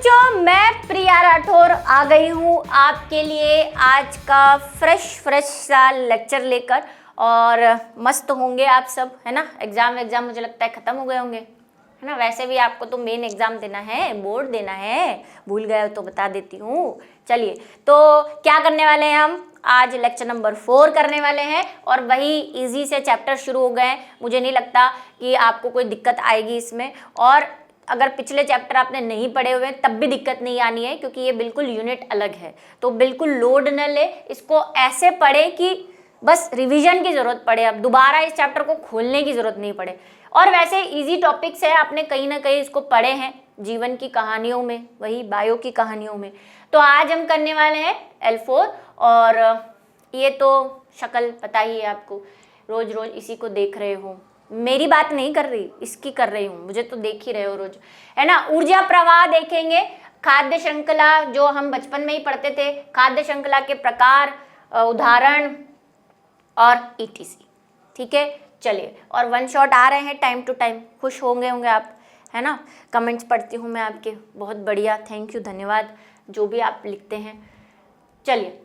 बच्चों, मैं प्रिया राठौर आ गई हूँ आपके लिए आज का फ्रेश सा लेक्चर लेकर। और मस्त होंगे आप सब, है ना। एग्जाम मुझे लगता है ख़त्म हो गए होंगे, है ना। वैसे भी आपको तो मेन एग्ज़ाम देना है, बोर्ड देना है, भूल गए हो तो बता देती हूँ। चलिए, तो क्या करने वाले हैं हम आज? लेक्चर नंबर 4 करने वाले हैं और वही इजी से चैप्टर शुरू हो गए। मुझे नहीं लगता कि आपको कोई दिक्कत आएगी इसमें। और अगर पिछले चैप्टर आपने नहीं पढ़े हुए तब भी दिक्कत नहीं आनी है, क्योंकि ये बिल्कुल यूनिट अलग है। तो बिल्कुल लोड न ले, इसको ऐसे पढ़े कि बस रिवीजन की ज़रूरत पड़े, अब दोबारा इस चैप्टर को खोलने की ज़रूरत नहीं पड़े। और वैसे इजी टॉपिक्स है, आपने कहीं ना कहीं इसको पढ़े हैं जीवन की कहानियों में, वही बायो की कहानियों में। तो आज हम करने वाले हैं L4। और ये तो शक्ल पता ही है आपको, रोज़ रोज़ इसी को देख रहे हो। मेरी बात नहीं कर रही, इसकी कर रही हूँ, मुझे तो देख ही रहे हो रोज, है ना। ऊर्जा प्रवाह देखेंगे, खाद्य श्रृंखला जो हम बचपन में ही पढ़ते थे, खाद्य श्रृंखला के प्रकार, उदाहरण और ETC। ठीक है, चलिए। और वन शॉट आ रहे हैं टाइम टू टाइम, खुश होंगे आप, है ना। कमेंट्स पढ़ती हूँ मैं आपके, बहुत बढ़िया, थैंक यू, धन्यवाद जो भी आप लिखते हैं। चलिए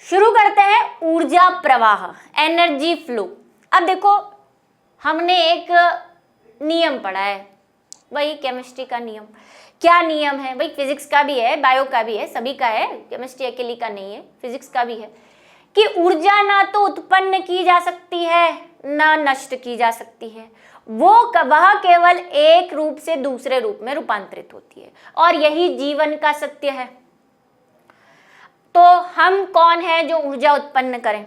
शुरू करते हैं। ऊर्जा प्रवाह, एनर्जी फ्लो। अब देखो, हमने एक नियम पढ़ा है, वही केमिस्ट्री का नियम। क्या नियम है भाई? फिजिक्स का भी है, बायो का भी है, सभी का है, केमिस्ट्री अकेली का नहीं है, फिजिक्स का भी है कि ऊर्जा ना तो उत्पन्न की जा सकती है ना नष्ट की जा सकती है, वह केवल एक रूप से दूसरे रूप में रूपांतरित होती है। और यही जीवन का सत्य है। तो हम कौन है जो ऊर्जा उत्पन्न करें?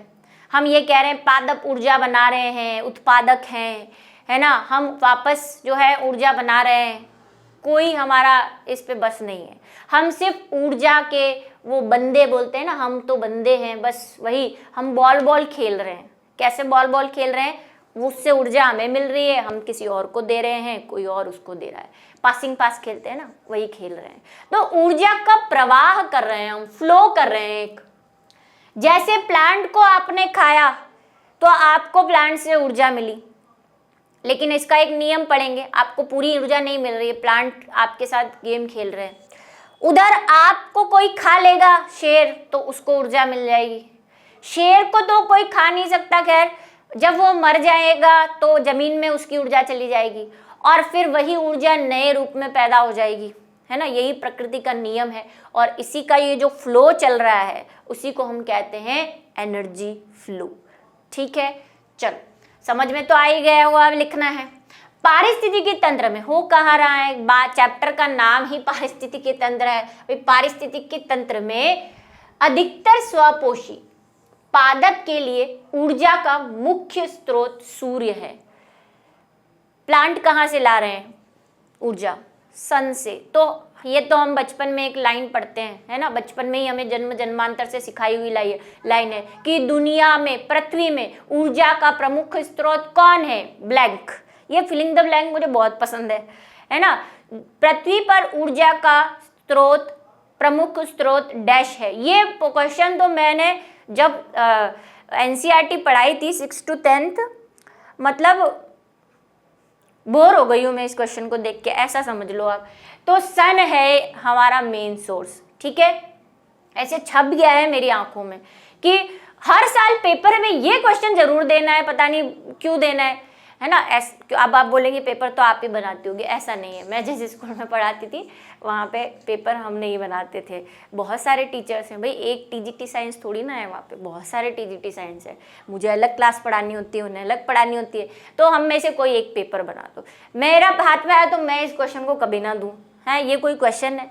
हम ये कह रहे हैं पादप ऊर्जा बना रहे हैं, उत्पादक हैं, है ना। हम वापस जो है ऊर्जा बना रहे हैं, कोई हमारा इस पे बस नहीं है। हम सिर्फ ऊर्जा के वो बंदे बोलते हैं ना, हम तो बंदे हैं, बस वही। हम बॉल खेल रहे हैं। कैसे बॉल खेल रहे हैं? उससे ऊर्जा हमें मिल रही है, हम किसी और को दे रहे हैं, कोई और उसको दे रहा है। पासिंग पास खेलते हैं ना, वही खेल रहे हैं। तो ऊर्जा का प्रवाह कर रहे हैं हम, फ्लो कर रहे हैं एक। जैसे प्लांट को आपने खाया तो आपको प्लांट से ऊर्जा मिली, लेकिन इसका एक नियम पढ़ेंगे, आपको पूरी ऊर्जा नहीं मिल रही है, प्लांट आपके साथ गेम खेल रहे हैं। उधर आपको कोई खा लेगा, शेर, तो उसको ऊर्जा मिल जाएगी। शेर को तो कोई खा नहीं सकता, खैर जब वो मर जाएगा तो जमीन में उसकी ऊर्जा चली जाएगी और फिर वही ऊर्जा नए रूप में पैदा हो जाएगी, है ना। यही प्रकृति का नियम है और इसी का ये जो फ्लो चल रहा है उसी को हम कहते हैं एनर्जी फ्लो। ठीक है, चलो समझ में तो आ ही गया होगा, अब लिखना है। पारिस्थितिकी तंत्र में हो कहाँ रहा है, बात चैप्टर का नाम ही पारिस्थितिकी तंत्र है। भाई पारिस्थितिकी तंत्र में अधिकतर स्वपोषी पादप के लिए ऊर्जा का मुख्य स्रोत सूर्य है। प्लांट कहाँ से ला रहे हैं ऊर्जा? सन से। तो ये तो हम बचपन में एक लाइन पढ़ते हैं, है ना, बचपन में ही हमें जन्म जन्मांतर से सिखाई हुई लाइन है कि दुनिया में, पृथ्वी में ऊर्जा का प्रमुख स्रोत कौन है? ब्लैंक। ये फिलिंग द ब्लैंक मुझे बहुत पसंद है ना। पृथ्वी पर ऊर्जा का स्रोत, प्रमुख स्रोत डैश है। ये क्वेश्चन तो मैंने जब NCERT पढ़ाई थी 6 to 10th, मतलब बोर हो गई हूँ मैं इस क्वेश्चन को देख के, ऐसा समझ लो आप। तो सन है हमारा मेन सोर्स। ठीक है, ऐसे छप गया है मेरी आंखों में कि हर साल पेपर में ये क्वेश्चन जरूर देना है, पता नहीं क्यों देना है ना। अब आप बोलेंगे पेपर तो आप ही बनाती होगी, ऐसा नहीं है। मैं जिस स्कूल में पढ़ाती थी वहाँ पे पेपर हम नहीं बनाते थे, बहुत सारे टीचर्स हैं भाई। एक TGT साइंस थोड़ी ना है, वहाँ पे बहुत सारे TGT साइंस है। मुझे अलग क्लास पढ़ानी होती है, उन्हें अलग पढ़ानी होती है, तो हम में से कोई एक पेपर बना दो। मेरा हाथ में आया तो मैं इस क्वेश्चन को कभी ना दूँ, है ये कोई क्वेश्चन है?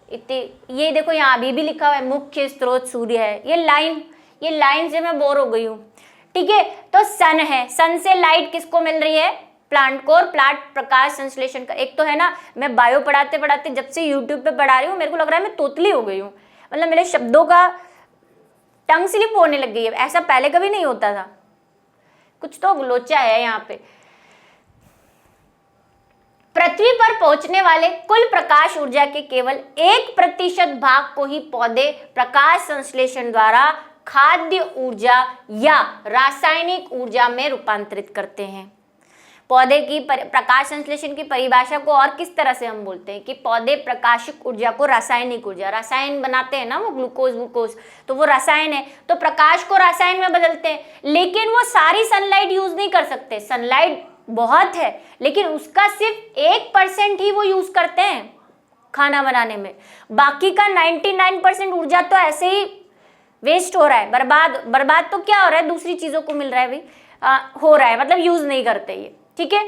इतनी ये देखो, यहाँ अभी भी लिखा हुआ है मुख्य स्रोत सूर्य है। ये लाइन से मैं बोर हो गई हूँ। ठीक है, तो सन है, सन से लाइट किसको मिल रही है? प्लांट को। और प्लांट प्रकाश संश्लेषण का एक तो है ना, मैं बायो पढ़ाते पढ़ाते जब से यूट्यूब पे पढ़ा रही हूँ मेरे को लग रहा है मैं तोतली हो गई हूँ, मतलब मेरे शब्दों का टंग स्लिप होने लग गई है। ऐसा पहले कभी नहीं होता था, कुछ तो लोचा है यहाँ पे। पृथ्वी पर पहुंचने वाले कुल प्रकाश ऊर्जा के केवल 1% भाग को ही पौधे प्रकाश संश्लेषण द्वारा खाद्य ऊर्जा या रासायनिक ऊर्जा में रूपांतरित करते हैं। पौधे की प्रकाश संश्लेषण की परिभाषा को और किस तरह से हम बोलते हैं कि पौधे प्रकाशिक ऊर्जा को रासायनिक ऊर्जा, रसायन बनाते हैं ना वो ग्लूकोज, तो वो रसायन है, तो प्रकाश को रसायन में बदलते हैं। लेकिन वो सारी सनलाइट यूज नहीं कर सकते, सनलाइट बहुत है लेकिन उसका सिर्फ 1% ही वो यूज करते हैं खाना बनाने में, बाकी का 99% ऊर्जा तो ऐसे ही वेस्ट हो रहा है, बर्बाद तो क्या हो रहा है, दूसरी चीजों को मिल रहा है भाई, हो रहा है, मतलब यूज नहीं करते ये। ठीक है,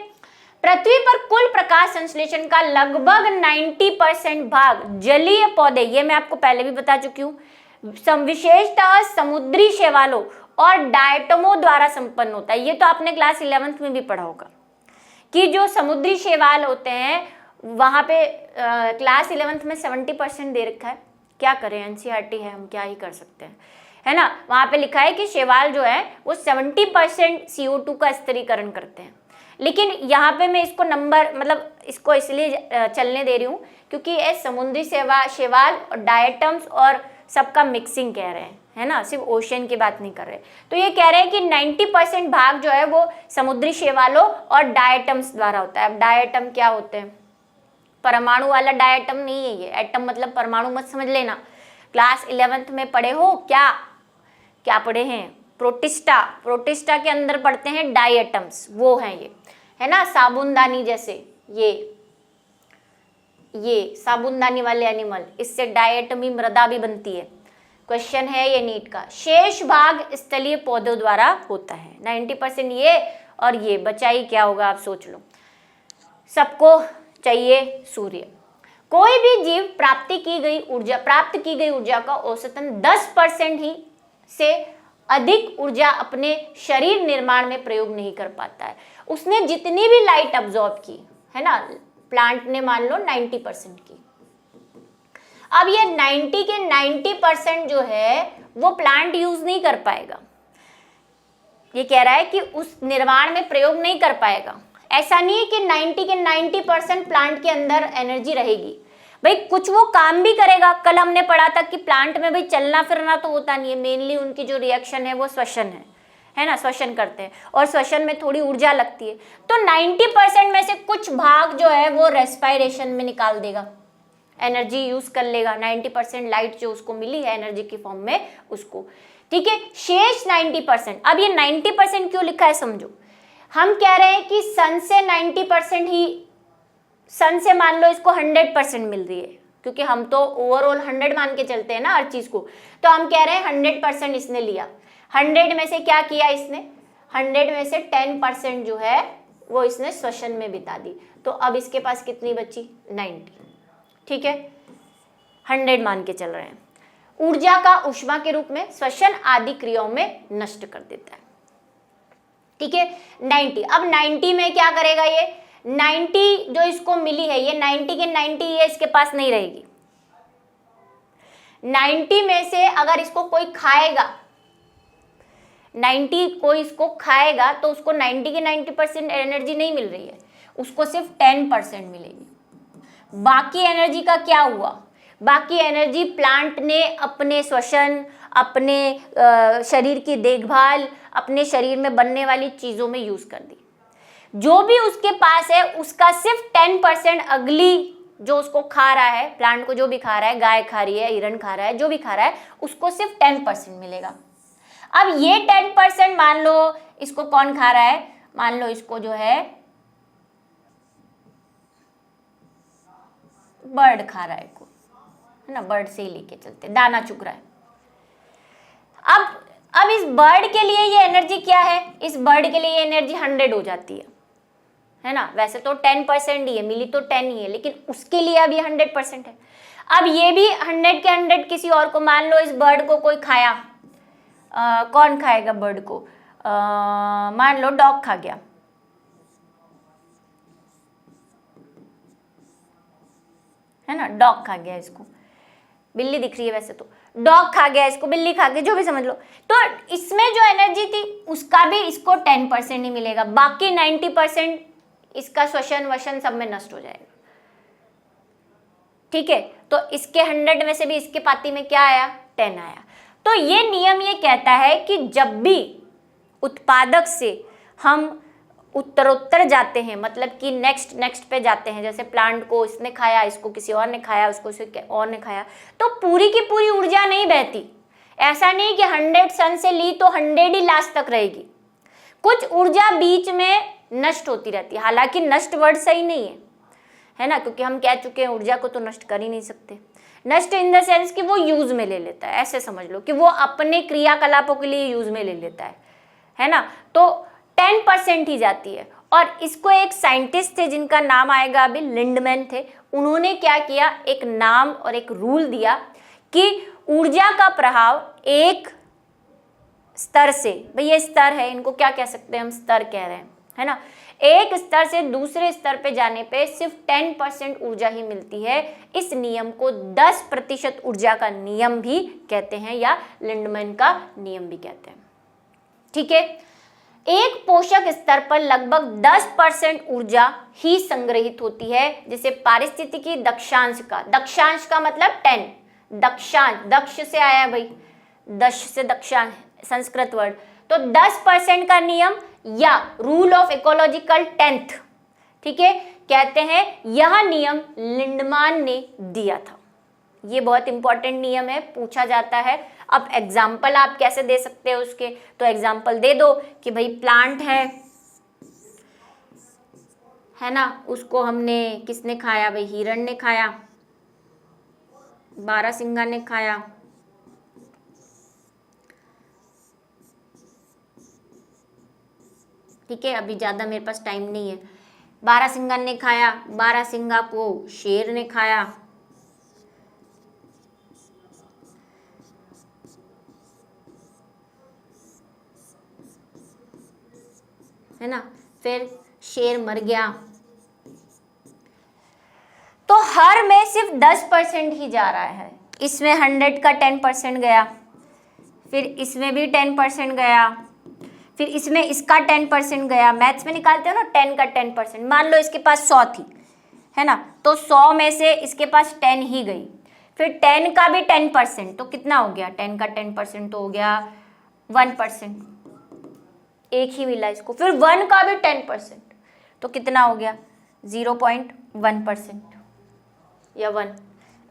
पृथ्वी पर कुल प्रकाश संश्लेषण का लगभग 90% भाग जलीय पौधे, ये मैं आपको पहले भी बता चुकी हूँ, विशेषतः समुद्री शैवालों और डायटमों द्वारा संपन्न होता है। ये तो आपने क्लास 11th में भी पढ़ा होगा कि जो समुद्री शैवाल होते हैं वहां पे क्लास 11th में 70% दे रखा है, क्या करें, एनसीईआरटी है, हम क्या ही कर सकते हैं, है ना। वहां पे लिखा है कि शैवाल जो है वो 70% CO2 का स्थिरीकरण करते हैं। लेकिन यहाँ पे मैं इसको नंबर, मतलब इसको इसलिए चलने दे रही हूँ क्योंकि ये समुद्री शैवाल और डायटम्स और सबका मिक्सिंग कह रहे हैं, है ना, सिर्फ ओशियन की बात नहीं कर रहे। तो ये कह रहे हैं कि 90% भाग जो है वो समुद्री शैवालों और डायटम्स द्वारा होता है। अब डायटम क्या होते हैं, परमाणु वाला डायटम नहीं है ये, एटम मतलब परमाणु मत समझ लेना, क्लास 11th में पढ़े हो, क्या पढ़े हैं, प्रोटिस्टा के अंदर पढ़ते हैं डायटम्स, वो हैं ये, है ना, साबुनदानी जैसे ये साबुनदानी वाले एनिमल, इससे डायटमी मृदा भी बनती है। क्वेश्चन है ये नीट का। शेष भाग स्थलीय पौधों द्वारा होता है, 90% ये और ये बचा ही क्या होगा, आप सोच लो। सबको चाहिए सूर्य। कोई भी जीव प्राप्त की गई ऊर्जा का औसतन 10% ही से अधिक ऊर्जा अपने शरीर निर्माण में प्रयोग नहीं कर पाता है। उसने जितनी भी लाइट अब्सॉर्ब की है ना, प्लांट ने मान लो 90% की, अब ये 90% जो है वो प्लांट यूज नहीं कर पाएगा। ये कह रहा है कि उस निर्माण में प्रयोग नहीं कर पाएगा। ऐसा नहीं है कि 90% प्लांट के अंदर एनर्जी रहेगी, भाई कुछ वो काम भी करेगा। कल हमने पढ़ा था कि प्लांट में भाई चलना फिरना तो होता नहीं है, मेनली उनकी जो रिएक्शन है वो श्वसन है ना, श्वसन करते हैं और श्वसन में थोड़ी ऊर्जा लगती है। तो 90% में से कुछ भाग जो है वो रेस्पायरेशन में निकाल देगा, एनर्जी यूज कर लेगा, 90% लाइट जो उसको मिली है एनर्जी की फॉर्म में उसको। ठीक है, शेष 90%, अब ये 90% क्यों लिखा है समझो। हम कह रहे हैं कि सन से 90% ही, सन से मान लो इसको 100% मिल रही है, क्योंकि हम तो ओवरऑल 100 मान के चलते हैं ना हर चीज को। तो हम कह रहे हैं 100% इसने लिया, 100 में से क्या किया इसने, 100 में से 10% जो है वो इसने श्वसन में बिता दी। तो अब इसके पास कितनी बची, 90। ठीक है, 100 मान के चल रहे हैं। ऊर्जा का ऊष्मा के रूप में श्वसन आदि क्रियाओं में नष्ट कर देता है। ठीक है, 90। अब 90 में क्या करेगा ये, 90 जो इसको मिली है ये 90 के 90 ये इसके पास नहीं रहेगी। 90 में से अगर इसको कोई खाएगा, 90 कोई इसको खाएगा तो उसको 90 के 90% एनर्जी नहीं मिल रही है, उसको सिर्फ 10% मिलेगी। बाकी एनर्जी का क्या हुआ, बाकी एनर्जी प्लांट ने अपने श्वसन, अपने शरीर की देखभाल, अपने शरीर में बनने वाली चीजों में यूज कर दी। जो भी उसके पास है उसका सिर्फ 10% अगली जो उसको खा रहा है, प्लांट को जो भी खा रहा है, गाय खा रही है, हिरण खा रहा है, जो भी खा रहा है उसको सिर्फ 10% मिलेगा। अब ये 10% मान लो इसको कौन खा रहा है, मान लो इसको जो है बर्ड खा रहा है, है ना, बर्ड से ही लेके चलते, दाना चुग रहा है। अब इस बर्ड के लिए ये एनर्जी क्या है, इस बर्ड के लिए ये एनर्जी 100 हो जाती है ना। वैसे तो 10% ही है, मिली तो 10 ही है, लेकिन उसके लिए अब ये 100% है। अब ये भी 100 के 100 किसी और को, मान लो इस बर्ड को कोई खाया, कौन खाएगा बर्ड को, मान लो डॉग खा गया, है ना, डॉग खा गया इसको, बिल्ली दिख रही है वैसे तो, डॉग खा गया इसको, बिल्ली खा गई, जो भी समझ लो। तो इसमें जो एनर्जी थी उसका भी इसको 10% ही मिलेगा, बाकी 90% इसका श्वसन वशन सब में नष्ट हो जाएगा। ठीक है, तो इसके 100 में से भी इसके पाती में क्या आया, 10 आया। तो ये नियम ये कहता है कि जब भी उत्पादक से हम उत्तरोत्तर जाते हैं, मतलब कि नेक्स्ट पे जाते हैं। जैसे प्लांट को इसने खाया, इसको किसी और ने खाया, उसको किसी और ने खाया, तो पूरी की पूरी ऊर्जा नहीं बहती। ऐसा नहीं कि 100 सन से ली तो 100 ही लास्ट तक रहेगी, कुछ ऊर्जा बीच में नष्ट होती रहती है। हालांकि नष्ट वर्ड सही नहीं है ना, क्योंकि हम कह चुके हैं ऊर्जा को तो नष्ट कर ही नहीं सकते। नष्ट इन द सेंस कि वो यूज में ले लेता है, ऐसे समझ लो कि वो अपने क्रियाकलापों के लिए यूज में ले लेता है ना। तो 10% ही जाती है। और इसको एक साइंटिस्ट थे जिनका नाम आएगा अभी, लिंडमैन थे। उन्होंने क्या किया, एक नाम और एक रूल दिया कि ऊर्जा का प्रभाव एक स्तर से, भाई ये स्तर है, इनको क्या कह सकते हैं हम, स्तर कह रहे हैं, है ना। एक स्तर से दूसरे स्तर पे जाने पे सिर्फ 10% ऊर्जा ही मिलती है। इस नियम को 10% ऊर्जा का नियम भी कहते हैं, या लिंडमैन का नियम भी कहते हैं। ठीक है, एक पोषक स्तर पर लगभग 10% ऊर्जा ही संग्रहित होती है, जिसे पारिस्थितिकी दक्षांश का मतलब 10, दक्षांश, दक्ष से आया भाई, दश से दक्षांश संस्कृत वर्ड, तो 10% का नियम या रूल ऑफ इकोलॉजिकल 10th, ठीक है, कहते हैं यह नियम लिंडमान ने दिया था। ये बहुत इंपॉर्टेंट नियम है, पूछा जाता है। अब एग्जाम्पल आप कैसे दे सकते हो उसके, तो एग्जाम्पल दे दो कि भाई प्लांट है ना, उसको हमने, किसने खाया भाई, हिरण ने खाया, बारहसिंगा ने खाया, ठीक है, अभी ज़्यादा मेरे पास टाइम नहीं है। बारहसिंगा ने खाया, बारहसिंगा को शेर ने खाया, है ना, फिर शेर मर गया, तो हर में सिर्फ 10% ही जा रहा है। इसमें 100 का 10% गया, फिर इसमें भी 10% गया, फिर इसमें इसका 10% गया। मैथ्स में निकालते हो ना 10 का 10%, मान लो इसके पास 100 थी, है ना, तो 100 में से इसके पास 10 ही गई, फिर 10 का भी 10%, तो कितना हो गया, 10 का 10% तो हो गया 1%, एक ही मिला इसको। फिर 1 का भी 10%, तो कितना हो गया 0.1% या 1,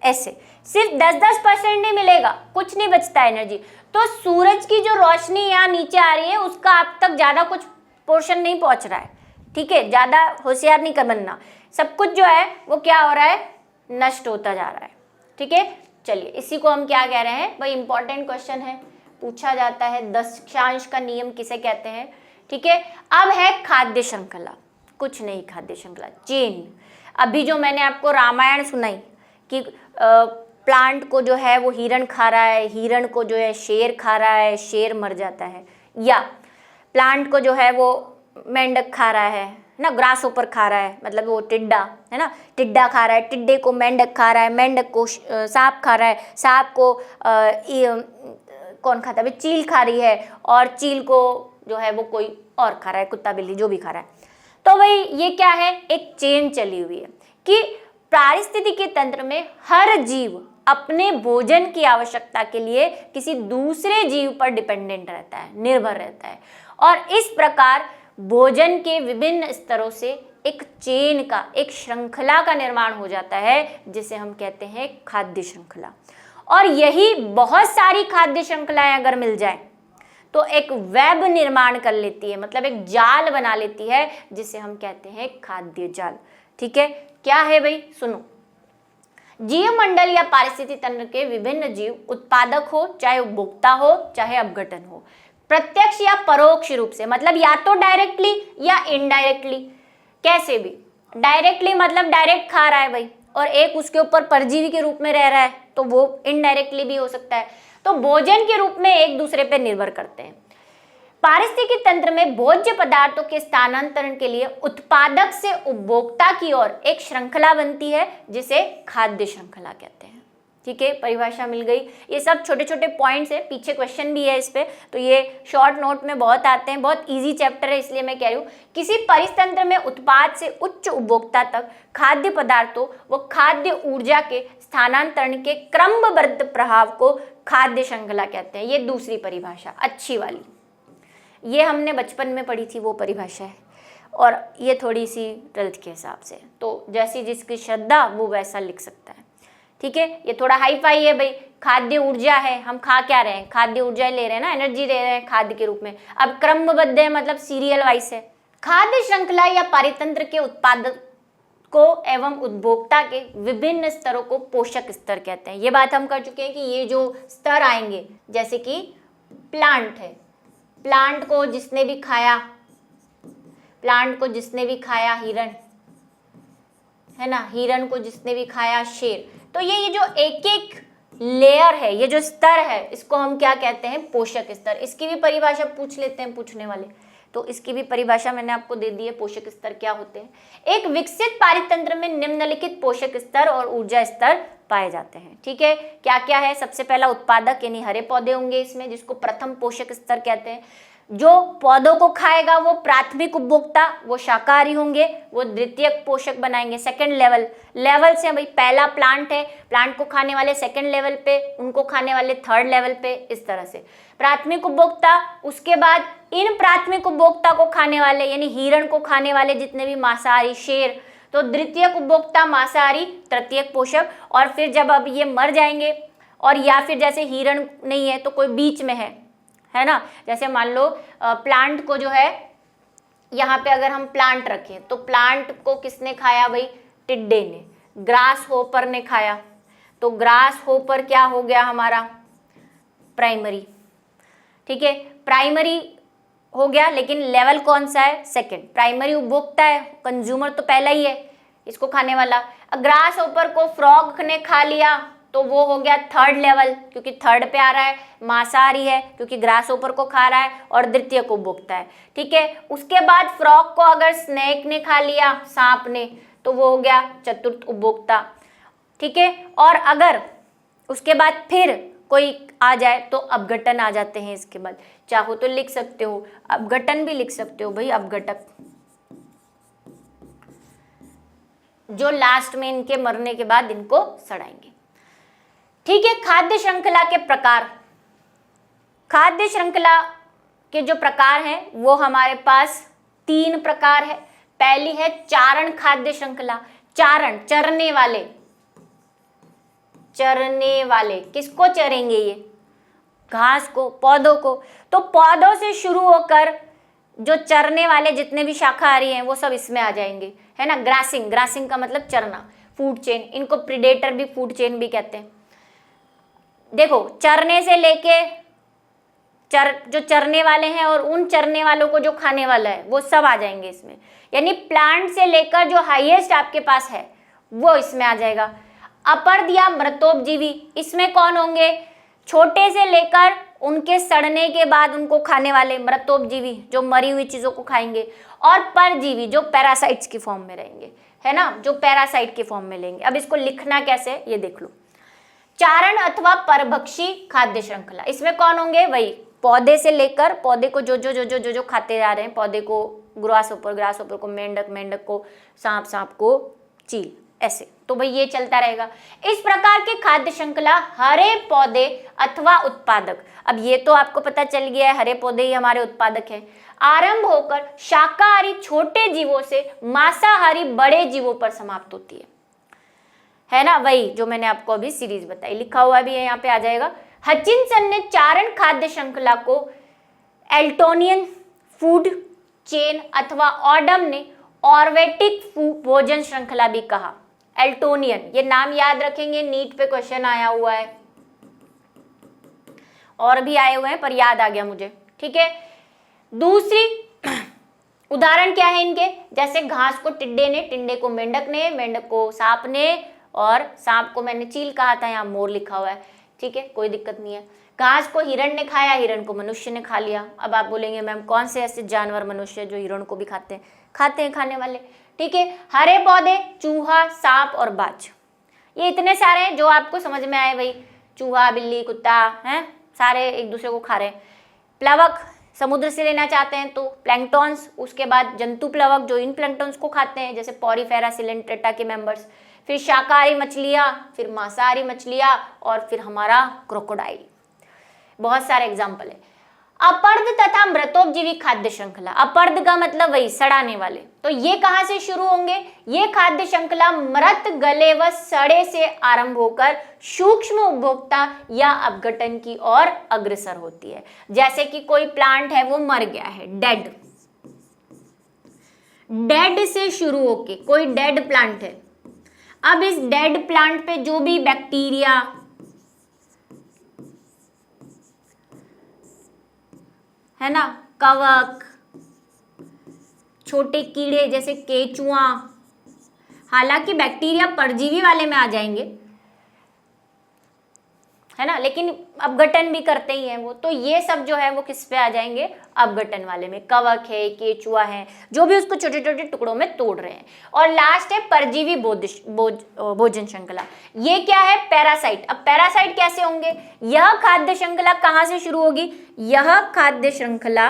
ऐसे सिर्फ 10% नहीं मिलेगा, कुछ नहीं बचता एनर्जी। तो सूरज की जो रोशनी यहाँ नीचे आ रही है उसका आप तक ज़्यादा कुछ पोर्शन नहीं पहुँच रहा है, ठीक है, ज़्यादा होशियार नहीं कर बनना, सब कुछ जो है वो क्या हो रहा है, नष्ट होता जा रहा है, ठीक है। चलिए, इसी को हम क्या कह रहे हैं भाई, इंपॉर्टेंट क्वेश्चन है, पूछा जाता है, दक्षांश का नियम किसे कहते हैं, ठीक है। अब है खाद्य श्रृंखला, कुछ नहीं, खाद्य श्रृंखला चेन। अभी जो मैंने आपको रामायण सुनाई कि प्लांट को जो है वो हिरण खा रहा है, हिरण को जो है शेर खा रहा है, शेर मर जाता है, या प्लांट को जो है वो मेंढक खा रहा है ना, ग्रास ऊपर खा रहा है, मतलब वो टिड्डा, है ना, टिड्डा खा रहा है, टिड्डे को मेंढक खा रहा है, मेंढक को सांप खा रहा है, सांप को कौन खाता है, चील खा रही है, और चील को जो है वो कोई और खा रहा है, कुत्ता बिल्ली जो भी खा रहा है। तो भाई ये क्या है, एक चेन चली हुई है कि पारिस्थितिकी तंत्र में हर जीव अपने भोजन की आवश्यकता के लिए किसी दूसरे जीव पर डिपेंडेंट रहता है, निर्भर रहता है, और इस प्रकार भोजन के विभिन्न स्तरों से एक चेन का, एक श्रृंखला का निर्माण हो जाता है, जिसे हम कहते हैं खाद्य श्रृंखला। और यही बहुत सारी खाद्य श्रृंखलाएं अगर मिल जाए तो एक वेब निर्माण कर लेती है, मतलब एक जाल बना लेती है, जिसे हम कहते हैं खाद्य जाल, ठीक है। क्या है भाई, सुनो, जीव मंडल या पारिस्थितिकी तंत्र के विभिन्न जीव उत्पादक हो, चाहे उपभोक्ता हो, चाहे अपघटन हो, प्रत्यक्ष या परोक्ष रूप से, मतलब या तो डायरेक्टली या इनडायरेक्टली। कैसे भी, डायरेक्टली मतलब डायरेक्ट खा रहा है भाई, और एक उसके ऊपर परजीवी के रूप में रह रहा है, तो वो इनडायरेक्टली भी हो सकता है। तो भोजन के रूप में एक दूसरे पर निर्भर करते हैं। पारिस्थितिकी तंत्र में भोज्य पदार्थों के स्थानांतरण के लिए उत्पादक से उपभोक्ता की ओर एक श्रृंखला बनती है, जिसे खाद्य श्रृंखला कहते हैं, ठीक है। परिभाषा मिल गई। ये सब छोटे छोटे पॉइंट्स है, पीछे क्वेश्चन भी है इस पे, तो ये शॉर्ट नोट में बहुत आते हैं, बहुत इजी चैप्टर है, इसलिए मैं कह रही हूँ। किसी परितंत्र में उत्पाद से उच्च उपभोक्ता तक खाद्य पदार्थों व खाद्य ऊर्जा के स्थानांतरण के क्रमबद्ध प्रभाव को खाद्य श्रृंखला कहते हैं। ये दूसरी परिभाषा अच्छी वाली, ये हमने बचपन में पढ़ी थी, वो परिभाषा है। और ये थोड़ी सी 12th के हिसाब से, तो जैसी जिसकी श्रद्धा वो वैसा लिख सकता है। ठीक है, ये थोड़ा हाई फाई है भाई। खाद्य ऊर्जा है, हम खा क्या रहे हैं, खाद्य ऊर्जा ले रहे हैं ना, एनर्जी ले रहे हैं खाद्य के रूप में। अब क्रमबद्ध है मतलब सीरियल वाइज है। खाद्य श्रृंखला या पारितंत्र के उत्पादक को एवं उपभोक्ता के विभिन्न स्तरों को पोषक स्तर कहते हैं। ये बात हम कर चुके हैं कि ये जो स्तर आएंगे, जैसे कि प्लांट है, प्लांट को जिसने भी खाया, प्लांट को जिसने भी खाया हिरण, है ना, हिरण को जिसने भी खाया शेर। तो ये जो एक एक लेयर है, ये जो स्तर है, इसको हम क्या कहते हैं, पोषक स्तर। इसकी भी परिभाषा पूछ लेते हैं पूछने वाले, तो इसकी भी परिभाषा मैंने आपको दे दी है। पोषक स्तर क्या होते हैं? एक विकसित पारितंत्र में निम्नलिखित पोषक स्तर और ऊर्जा स्तर पाए जाते हैं। ठीक है, क्या क्या है? सबसे पहला उत्पादक यानी हरे पौधे होंगे इसमें, जिसको प्रथम पोषक स्तर कहते हैं। जो पौधों को खाएगा वो प्राथमिक उपभोक्ता, वो शाकाहारी होंगे, वो द्वितीयक पोषक बनाएंगे। सेकंड लेवल से भाई, पहला प्लांट है, प्लांट को खाने वाले सेकंड लेवल पे, उनको खाने वाले थर्ड लेवल पे, इस तरह से प्राथमिक उपभोक्ता। उसके बाद इन प्राथमिक उपभोक्ता को खाने वाले यानी हिरण को खाने वाले जितने भी मांसाहारी, शेर, तो द्वितीयक उपभोक्ता मांसाहारी, तृतीयक पोषक। और फिर जब अब ये मर जाएंगे, और या फिर जैसे हिरण नहीं है तो कोई बीच में है ना, जैसे मान लो प्लांट को जो है, यहाँ पे अगर हम प्लांट रखें तो प्लांट को किसने खाया भाई, टिड्डे ने, ग्रास होपर ने खाया। तो ग्रास होपर क्या हो गया हमारा, प्राइमरी। ठीक है, प्राइमरी हो गया, लेकिन लेवल कौन सा है, सेकंड। प्राइमरी उपभोक्ता है, कंज्यूमर तो पहला ही है इसको खाने वाला। ग्रास होपर को फ्रॉग ने खा लिया तो वो हो गया थर्ड लेवल, क्योंकि थर्ड पे आ रहा है, मांसाहारी है क्योंकि ग्रास होपर को खा रहा है, और द्वितीय को उपभोक्ता है। ठीक है, उसके बाद फ्रॉग को अगर स्नेक ने खा लिया, सांप ने, तो वो हो गया चतुर्थ उपभोक्ता। ठीक है, और अगर उसके बाद फिर कोई आ जाए तो अपघटन आ जाते हैं। इसके बाद चाहो तो लिख सकते हो, अपघटन भी लिख सकते हो भाई, अपघटक, जो लास्ट में इनके मरने के बाद इनको सड़ाएंगे। ठीक है, खाद्य श्रृंखला के प्रकार। खाद्य श्रृंखला के जो प्रकार हैं वो हमारे पास 3 प्रकार है। पहली है चारण खाद्य श्रृंखला। चारण, चरने वाले, चरने वाले, किसको चरेंगे ये, घास को, पौधों को। तो पौधों से शुरू होकर जो चरने वाले जितने भी शाकाहारी हैं वो सब इसमें आ जाएंगे, है ना। ग्रासिंग, ग्रासिंग का मतलब चरना, फूड चेन, इनको प्रीडेटर भी, फूड चेन भी कहते हैं। देखो, चरने से लेके जो चरने वाले हैं और उन चरने वालों को जो खाने वाला है वो सब आ जाएंगे इसमें। यानी प्लांट से लेकर जो हाईएस्ट आपके पास है वो इसमें आ जाएगा। अपरद या मृतोपजीवी, इसमें कौन होंगे, छोटे से लेकर उनके सड़ने के बाद उनको खाने वाले मृतोपजीवी, जो मरी हुई चीजों को खाएंगे, और परजीवी जो पैरासाइट्स की फॉर्म में रहेंगे, है ना, जो पैरासाइट के फॉर्म में लेंगे। अब इसको लिखना कैसे ये देख लो। चारण अथवा परभक्षी खाद्य श्रृंखला, इसमें कौन होंगे, वही पौधे से लेकर, पौधे को जो खाते जा रहे हैं, पौधे को ग्रास ऊपर को मेंढक, मेंढक को सांप, सांप को चील, ऐसे। तो भाई ये चलता रहेगा। इस प्रकार के खाद्य श्रृंखला हरे पौधे अथवा उत्पादक, अब ये तो आपको पता चल गया है हरे पौधे ही हमारे उत्पादक हैं, आरंभ होकर शाकाहारी छोटे जीवों से मांसाहारी बड़े जीवों पर समाप्त होती है ना। वही जो मैंने आपको अभी सीरीज बताई, लिखा हुआ भी है यहाँ पे, आ जाएगा। हचिनसन ने चारण खाद्य श्रृंखला को एल्टोनियन फूड चेन अथवा ऑडम ने ऑर्वेटिक भोजन श्रृंखला भी कहा। एल्टोनियन, ये नाम याद रखेंगे, नीट पे क्वेश्चन आया हुआ है, और भी आए हुए हैं पर याद आ गया मुझे। ठीक है, दूसरी उदाहरण क्या है इनके, जैसे घास को टिड्डे ने, टिड्डे को मेंढक ने, मेंढक को सांप ने, और सांप को मैंने चील कहा था, यहाँ मोर लिखा हुआ है। ठीक है, कोई दिक्कत नहीं है। घास को हिरण ने खाया, हिरण को मनुष्य ने खा लिया। अब आप बोलेंगे मैम कौन से ऐसे जानवर मनुष्य जो हिरण को भी खाते हैं, खाते हैं खाने वाले। ठीक है, हरे पौधे चूहा, सांप और बाज, ये इतने सारे हैं जो आपको समझ में आए भाई। चूहा, बिल्ली, कुत्ता हैं, सारे एक दूसरे को खा रहे हैं। प्लवक, समुद्र से लेना चाहते हैं तो प्लैंक्टॉन्स, उसके बाद जंतु प्लवक जो इन प्लैंक्टॉन्स को खाते हैं, जैसे पॉरीफेरा, सिलेंट्रेटा के मेंबर्स, फिर शाकाहारी मछलियाँ, फिर मांसाहारी मछलियाँ, और फिर हमारा क्रोकोडाइल। बहुत सारे एग्जाम्पल है। अपर्द तथा मृतोपजीवी खाद्य श्रृंखला, अपर्द का मतलब वही सड़ाने वाले, तो ये कहां से शुरू होंगे? ये खाद्य श्रृंखला मृत, गले व सड़े से आरंभ होकर सूक्ष्म उपभोक्ता या अपघटन की ओर अग्रसर होती है। जैसे कि कोई प्लांट है वो मर गया है, डेड, डेड से शुरू होके कोई डेड प्लांट है, अब इस डेड प्लांट पे जो भी बैक्टीरिया, है ना, कवक, छोटे कीड़े जैसे केचुआ, हालांकि बैक्टीरिया परजीवी वाले में आ जाएंगे, है ना, लेकिन अपघटन भी करते ही हैं वो, तो ये सब जो है वो किस पे आ जाएंगे? अपघटन वाले में। कवक है, केचुआ है, जो भी उसको छोटे छोटे टुकड़ों में तोड़ रहे हैं। और लास्ट है परजीवी भोजन श्रृंखला, ये क्या है? पैरासाइट। अब पैरासाइट कैसे होंगे? यह खाद्य श्रृंखला कहां से शुरू होगी? यह खाद्य श्रृंखला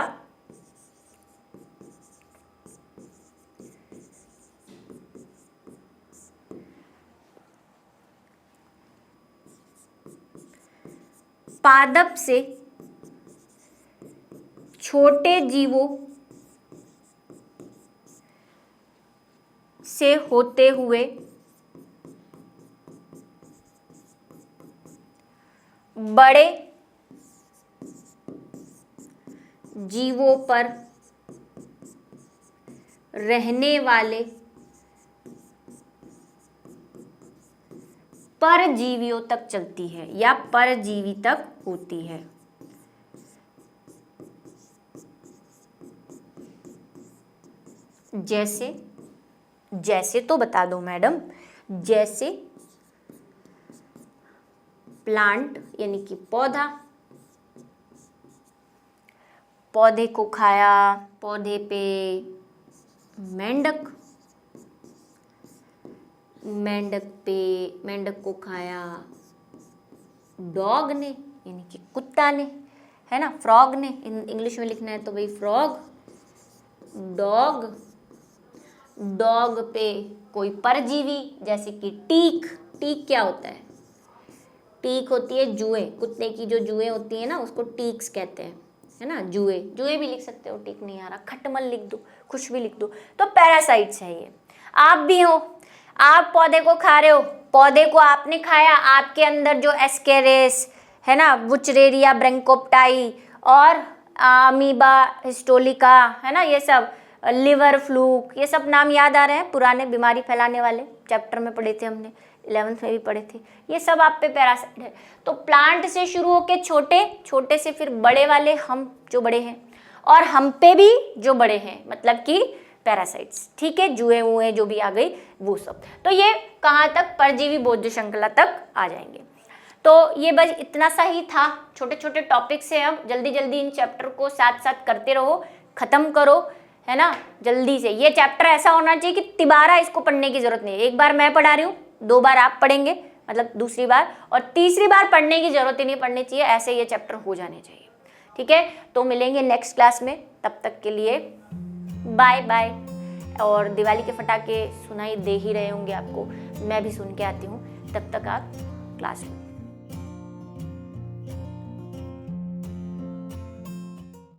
पादप से छोटे जीवों से होते हुए बड़े जीवों पर रहने वाले परजीवियों तक चलती है या परजीवी तक होती है। जैसे, जैसे तो बता दो मैडम, जैसे प्लांट यानी कि पौधा, पौधे को खाया, पौधे पे मेंढक, मेंढक को खाया डॉग ने यानी कि कुत्ता ने, है ना, फ्रॉग ने, इंग्लिश में लिखना है तो भाई फ्रॉग, डॉग, डॉग पे कोई परजीवी जैसे कि टीक। टीक क्या होता है? टीक होती है जुए, कुत्ते की जो जुए होती है ना उसको टीक्स कहते हैं, है ना, जुए। जुए भी लिख सकते हो, टीक नहीं आ रहा, खटमल लिख दो, कुछ भी लिख दो। तो पैरासाइट्स है ये। आप भी हो, आप पौधे को खा रहे हो, पौधे को आपने खाया, आपके अंदर जो एस्केरिस है ना, वुचरेरिया, ब्रैंकोप्टाई और अमीबा हिस्टोलिका, है ना, ये सब, लिवर फ्लूक, ये सब नाम याद आ रहे हैं? पुराने बीमारी फैलाने वाले चैप्टर में पढ़े थे हमने, 11th में भी पढ़े थे। ये सब आप पे पैरासाइट है। तो प्लांट से शुरू होके छोटे, छोटे से फिर बड़े वाले, हम जो बड़े हैं, और हम पे भी जो बड़े हैं, मतलब कि पैरासाइट्स, ठीक है, जुए हुए जो भी आ गई वो सब। तो ये कहाँ तक? परजीवी भोज्य श्रृंखला तक आ जाएंगे। तो ये बस इतना सा ही था, छोटे छोटे टॉपिक्स हैं। अब जल्दी जल्दी इन चैप्टर को साथ साथ करते रहो, खत्म करो, है ना, जल्दी से। ये चैप्टर ऐसा होना चाहिए कि तिबारा इसको पढ़ने की जरूरत नहीं है। एक बार मैं पढ़ा रही हूँ, 2 बार आप पढ़ेंगे, मतलब दूसरी बार, और तीसरी बार पढ़ने की जरूरत ही नहीं पड़नी चाहिए, ऐसे ये चैप्टर हो जाने चाहिए। ठीक है, तो मिलेंगे नेक्स्ट क्लास में, तब तक के लिए बाय बाय। और दिवाली के फटाके सुनाई दे ही रहे होंगे आपको, मैं भी सुन के आती हूँ, तब तक आप क्लास में